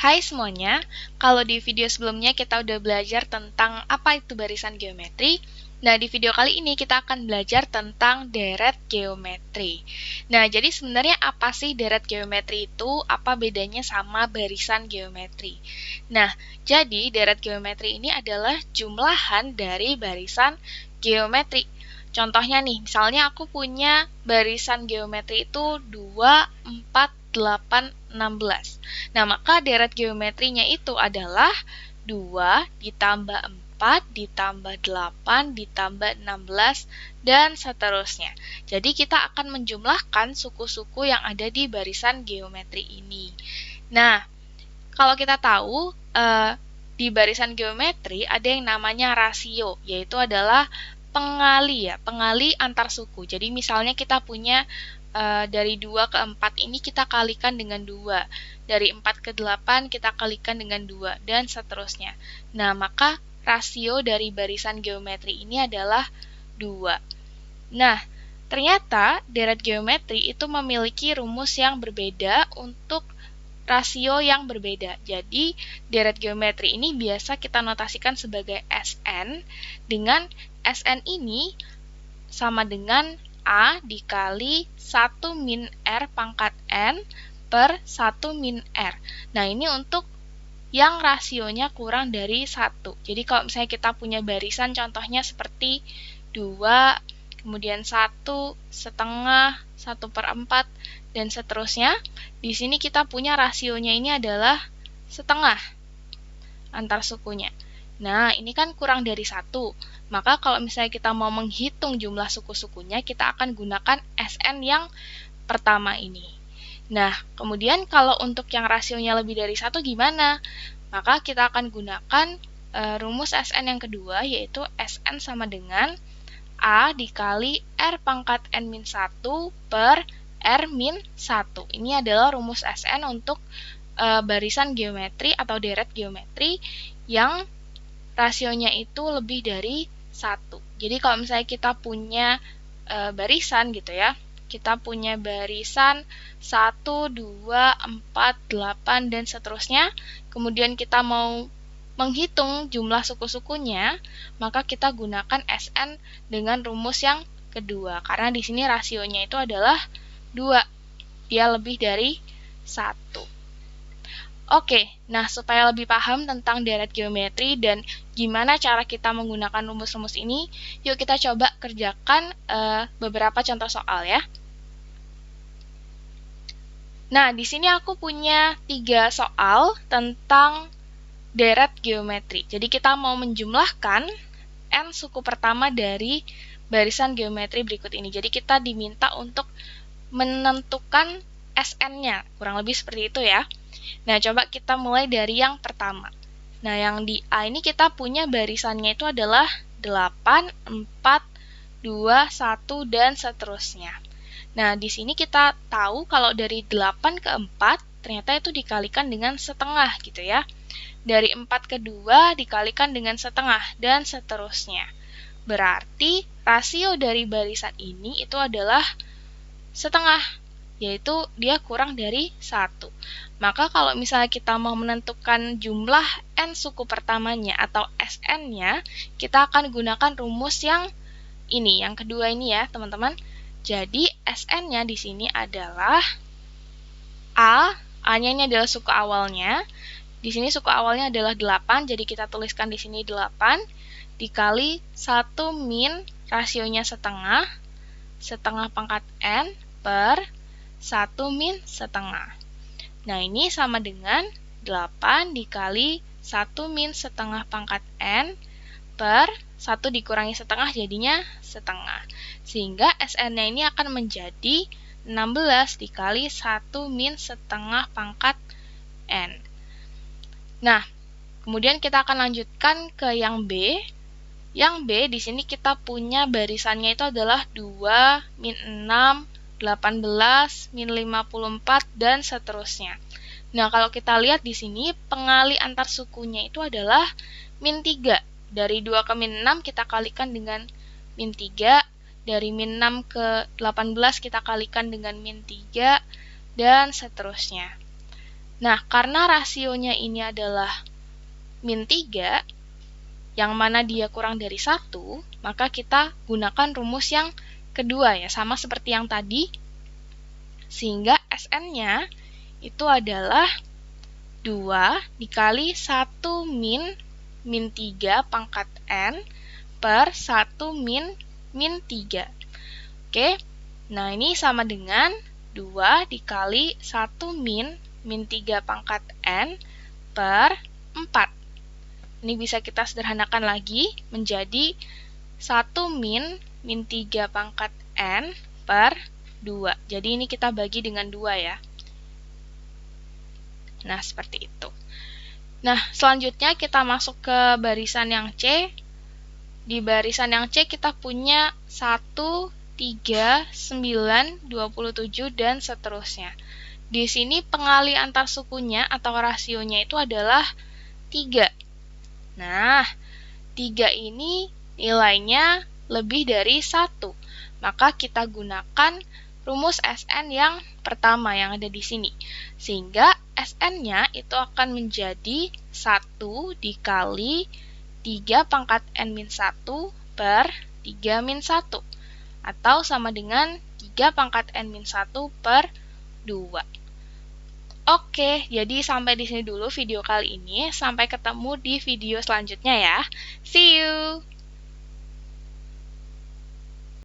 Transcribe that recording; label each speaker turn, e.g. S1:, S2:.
S1: Hai semuanya, kalau di video sebelumnya kita udah belajar tentang apa itu barisan geometri. Nah, di video kali ini kita akan belajar tentang deret geometri. Nah, jadi sebenarnya apa sih deret geometri itu? Apa bedanya sama barisan geometri? Nah, jadi deret geometri ini adalah jumlahan dari barisan geometri. Contohnya nih, misalnya aku punya barisan geometri itu 2, 4, 8, 16. Nah, maka deret geometrinya itu adalah 2 ditambah 4 ditambah 8 ditambah 16 dan seterusnya. Jadi kita akan menjumlahkan suku-suku yang ada di barisan geometri ini. Nah, kalau kita tahu di barisan geometri ada yang namanya rasio, yaitu adalah pengali antar suku. Jadi misalnya kita punya dari 2 ke 4 ini kita kalikan dengan 2. Dari 4 ke 8 kita kalikan dengan 2, dan seterusnya. Nah, maka rasio dari barisan geometri ini adalah 2. Nah, ternyata deret geometri itu memiliki rumus yang berbeda untuk rasio yang berbeda. Jadi, deret geometri ini biasa kita notasikan sebagai Sn, dengan Sn ini sama dengan A dikali 1 min R pangkat N per 1 min R. Nah, ini untuk yang rasionya kurang dari 1. Jadi, kalau misalnya kita punya barisan contohnya seperti 2, kemudian 1, setengah, 1/4, dan seterusnya. Di sini kita punya rasionya ini adalah setengah antar sukunya. Nah, ini kan kurang dari 1. Maka kalau misalnya kita mau menghitung jumlah suku-sukunya, kita akan gunakan Sn yang pertama ini. Nah, kemudian kalau untuk yang rasionya lebih dari 1 gimana? Maka kita akan gunakan rumus Sn yang kedua, yaitu Sn sama dengan A dikali R pangkat N-1 per R-1. Ini adalah rumus Sn untuk barisan geometri atau deret geometri yang rasionya itu lebih dari 1. Jadi kalau misalnya kita punya barisan gitu ya, kita punya barisan 1, 2, 4, 8, dan seterusnya, kemudian kita mau menghitung jumlah suku-sukunya, maka kita gunakan Sn dengan rumus yang kedua, karena di sini rasionya itu adalah 2, dia lebih dari 1. Oke, nah supaya lebih paham tentang deret geometri dan gimana cara kita menggunakan rumus-rumus ini, yuk kita coba kerjakan beberapa contoh soal ya. Nah, di sini aku punya 3 soal tentang deret geometri. Jadi kita mau menjumlahkan N suku pertama dari barisan geometri berikut ini. Jadi kita diminta untuk menentukan Sn-nya, kurang lebih seperti itu ya. Nah, coba kita mulai dari yang pertama. Nah, yang di A ini kita punya barisannya itu adalah 8, 4, 2, 1, dan seterusnya. Nah, di sini kita tahu kalau dari 8 ke 4, ternyata itu dikalikan dengan setengah gitu ya. Dari 4 ke 2 dikalikan dengan setengah, dan seterusnya. Berarti rasio dari barisan ini itu adalah setengah, yaitu dia kurang dari 1. Maka kalau misalnya kita mau menentukan jumlah N suku pertamanya atau Sn-nya, kita akan gunakan rumus yang ini, yang kedua ini ya teman-teman. Jadi Sn-nya di sini adalah A-nya ini adalah suku awalnya. Di sini suku awalnya adalah 8, jadi kita tuliskan di sini 8 dikali 1 min rasionya setengah, setengah pangkat N per 1 min setengah. Nah, ini sama dengan 8 dikali 1 min setengah pangkat N per 1 dikurangi setengah jadinya setengah. Sehingga Sn-nya ini akan menjadi 16 dikali 1 min setengah pangkat N. Nah, kemudian kita akan lanjutkan ke yang B. Yang B di sini kita punya barisannya itu adalah 2, min 6, 18, min 54, dan seterusnya. Nah, kalau kita lihat di sini, pengali antar sukunya itu adalah min 3. Dari 2 ke min 6 kita kalikan dengan min 3. Dari min 6 ke 18 kita kalikan dengan min 3, dan seterusnya. Nah, karena rasionya ini adalah min 3, yang mana dia kurang dari 1, maka kita gunakan rumus yang kedua ya, sama seperti yang tadi. Sehingga Sn-nya itu adalah 2 dikali 1 min 3 pangkat N per 1 min 3. Oke, nah ini sama dengan 2 dikali 1 min 3 pangkat N per 4. Ini bisa kita sederhanakan lagi menjadi 1 min 3 pangkat N per 2. Jadi ini kita bagi dengan 2 ya. Nah, seperti itu. Nah, selanjutnya kita masuk ke barisan yang C. Di barisan yang C kita punya 1, 3, 9, 27, dan seterusnya. Di sini pengali antar sukunya atau rasionya itu adalah 3. Nah, 3 ini nilainya lebih dari 1. Maka kita gunakan rumus Sn yang pertama yang ada di sini. Sehingga Sn-nya itu akan menjadi 1 dikali 3 pangkat N-1 per 3 min 1. Atau sama dengan 3 pangkat N-1 per 2. Oke, jadi sampai di sini dulu video kali ini. Sampai ketemu di video selanjutnya ya. See you!